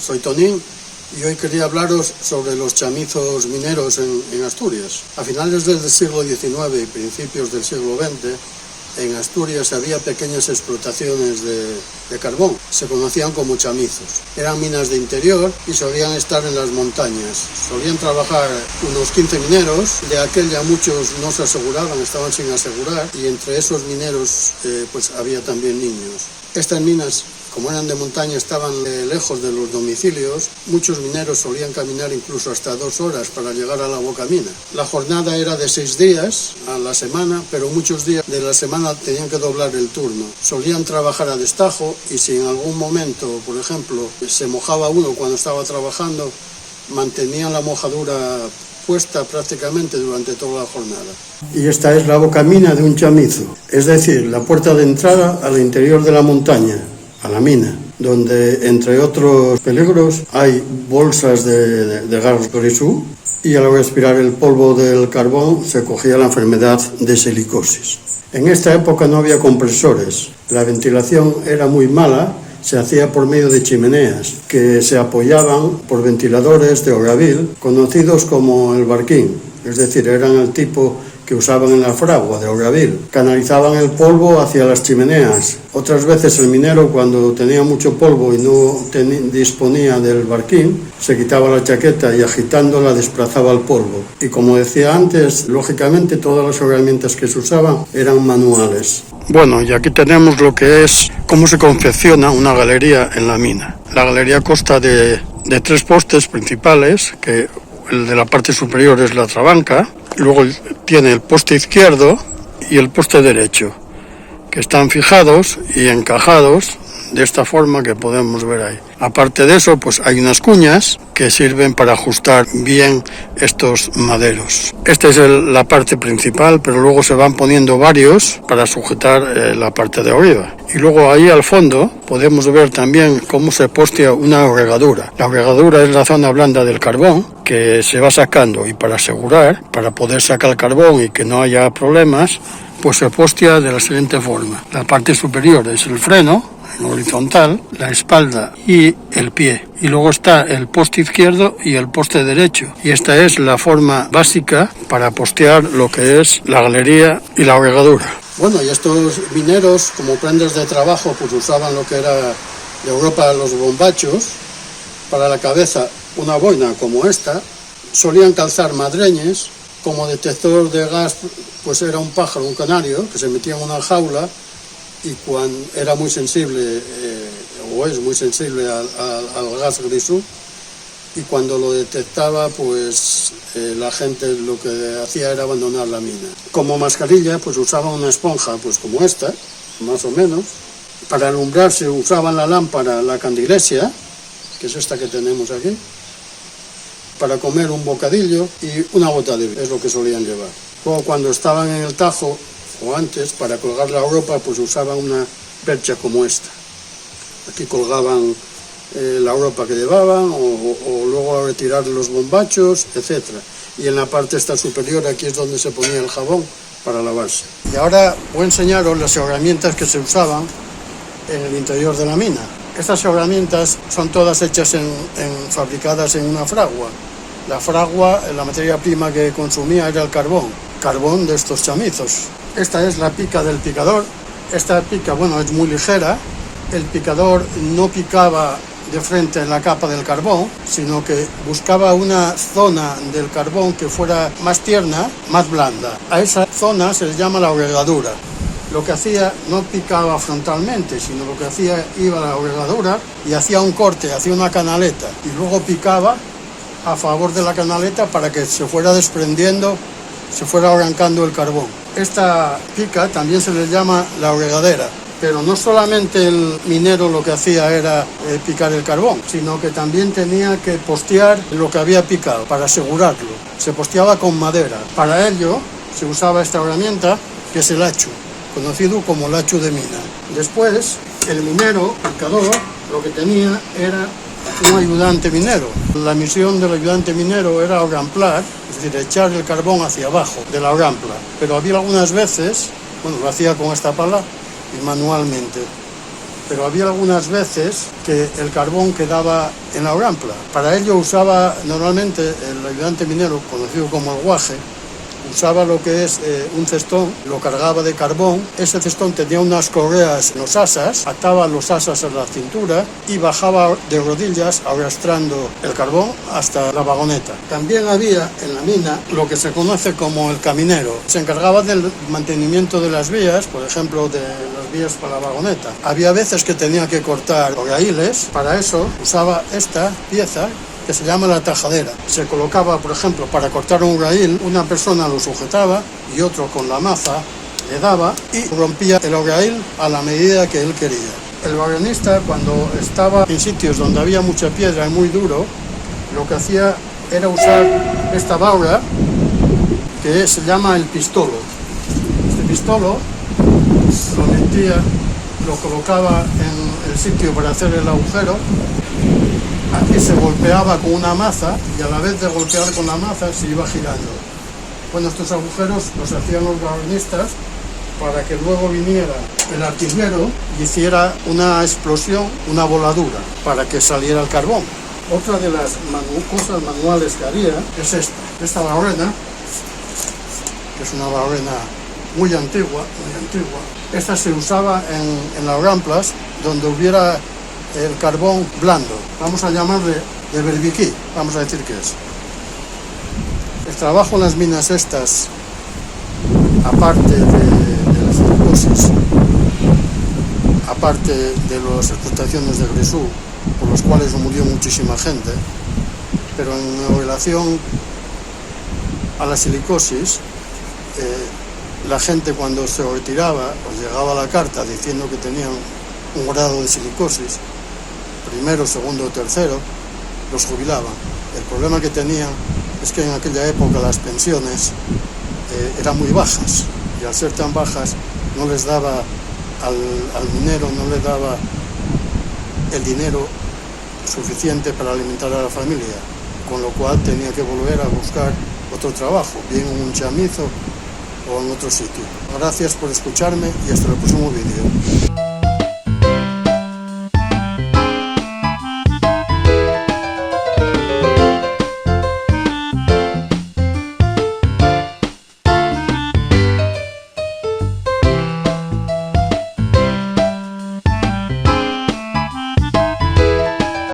soy Tonín y hoy quería hablaros sobre los chamizos mineros en Asturias. A finales del siglo XIX y principios del siglo XX, en Asturias había pequeñas explotaciones de carbón, se conocían como chamizos. Eran minas de interior y solían estar en las montañas. Solían trabajar unos 15 mineros, de aquel ya muchos no se aseguraban, estaban sin asegurar, y entre esos mineros pues había también niños. Estas minas, como eran de montaña, estaban lejos de los domicilios. Muchos mineros solían caminar incluso hasta 2 horas para llegar a la bocamina. La jornada era de 6 días a la semana, pero muchos días de la semana tenían que doblar el turno. Solían trabajar a destajo y si en algún momento, por ejemplo, se mojaba uno cuando estaba trabajando, mantenían la mojadura puesta prácticamente durante toda la jornada. Y esta es la bocamina de un chamizo, es decir, la puerta de entrada al interior de la montaña, a la mina, donde entre otros peligros hay bolsas de gas grisú y al respirar el polvo del carbón se cogía la enfermedad de silicosis. En esta época no había compresores, la ventilación era muy mala, se hacía por medio de chimeneas que se apoyaban por ventiladores de Oravil conocidos como el barquín, es decir, eran el tipo que usaban en la fragua de Oravil. Canalizaban el polvo hacia las chimeneas. Otras veces el minero, cuando tenía mucho polvo y no disponía del barquín, se quitaba la chaqueta y agitándola desplazaba el polvo. Y como decía antes, lógicamente todas las herramientas que se usaban eran manuales. Bueno, y aquí tenemos lo que es cómo se confecciona una galería en la mina. La galería consta de 3 postes principales, que el de la parte superior es la trabanca, luego tiene el poste izquierdo y el poste derecho, que están fijados y encajados de esta forma que podemos ver ahí. Aparte de eso, pues hay unas cuñas que sirven para ajustar bien estos maderos. Esta es la parte principal, pero luego se van poniendo varios para sujetar la parte de arriba. Y luego ahí al fondo podemos ver también cómo se postea una regadura. La regadura es la zona blanda del carbón que se va sacando, y para asegurar, para poder sacar el carbón y que no haya problemas, pues se postea de la siguiente forma. La parte superior es el freno, en horizontal, la espalda y el pie. Y luego está el poste izquierdo y el poste derecho. Y esta es la forma básica para postear lo que es la galería y la regadura. Bueno, y estos mineros, como prendas de trabajo, pues usaban lo que era de Europa los bombachos. Para la cabeza una boina como esta. Solían calzar madreñes. Como detector de gas, pues era un pájaro, un canario, que se metía en una jaula y cuando era muy sensible, o es muy sensible al gas grisú, y cuando lo detectaba, pues la gente lo que hacía era abandonar la mina. Como mascarilla, pues usaban una esponja, pues como esta, más o menos. Para alumbrarse usaban la lámpara, la candilesia, que es esta que tenemos aquí. Para comer un bocadillo y una gota de vino, es lo que solían llevar. Luego cuando estaban en el Tajo, o antes, para colgar la ropa, pues usaban una percha como esta. Aquí colgaban la ropa que llevaban, o luego a retirar los bombachos, etc. Y en la parte esta superior, aquí es donde se ponía el jabón para lavarse. Y ahora voy a enseñaros las herramientas que se usaban en el interior de la mina. Estas herramientas son todas hechas fabricadas en una fragua. La fragua, la materia prima que consumía era el carbón de estos chamizos. Esta es la pica del picador. Esta pica, bueno, es muy ligera. El picador no picaba de frente en la capa del carbón, sino que buscaba una zona del carbón que fuera más tierna, más blanda. A esa zona se le llama la regadura. Lo que hacía, no picaba frontalmente, sino lo que hacía, iba a la regadura y hacía un corte, hacía una canaleta, y luego picaba a favor de la canaleta para que se fuera desprendiendo, se fuera arrancando el carbón. Esta pica también se le llama la regadera, pero no solamente el minero lo que hacía era picar el carbón, sino que también tenía que postear lo que había picado para asegurarlo. Se posteaba con madera. Para ello se usaba esta herramienta, que es el hacho, conocido como el hacho de mina. Después, el minero, picador, lo que tenía era un ayudante minero. La misión del ayudante minero era arramplar, es decir, echar el carbón hacia abajo de la rampla. Pero había algunas veces, bueno, lo hacía con esta pala y manualmente. pero había algunas veces que el carbón quedaba en la rampla. Para ello usaba normalmente el ayudante minero, conocido como el guaje, usaba lo que es un cestón, lo cargaba de carbón. Ese cestón tenía unas correas en los asas, ataba los asas a la cintura y bajaba de rodillas arrastrando el carbón hasta la vagoneta. También había en la mina lo que se conoce como el caminero. Se encargaba del mantenimiento de las vías, por ejemplo, de las vías para la vagoneta. Había veces que tenía que cortar raíles. Para eso usaba esta pieza que se llama la tajadera. Se colocaba, por ejemplo, para cortar un raíl, una persona lo sujetaba y otro con la maza le daba y rompía el raíl a la medida que él quería. El barrenista, cuando estaba en sitios donde había mucha piedra y muy duro, lo que hacía era usar esta barra que se llama el pistolo. Este pistolo lo metía, lo colocaba en el sitio para hacer el agujero. Aquí se golpeaba con una maza y a la vez de golpear con la maza se iba girando. Bueno, estos agujeros los hacían los barrenistas para que luego viniera el artillero y hiciera una explosión, una voladura, para que saliera el carbón. Otra de las cosas manuales que haría es esta barrena, que es una barrena muy antigua. Esta se usaba en las ramplas donde hubiera el carbón blando, vamos a llamarle de berbiquí, vamos a decir que es. El trabajo en las minas estas, aparte de las silicosis, aparte de las explotaciones de Gresú, por los cuales murió muchísima gente, pero en relación a la silicosis, la gente cuando se retiraba, pues llegaba la carta diciendo que tenían un grado de silicosis, primero, segundo o tercero, los jubilaban. El problema que tenían es que en aquella época las pensiones eran muy bajas y al ser tan bajas no les daba al minero, no le daba el dinero suficiente para alimentar a la familia, con lo cual tenía que volver a buscar otro trabajo, bien en un chamizo o en otro sitio. Gracias por escucharme y hasta el próximo vídeo.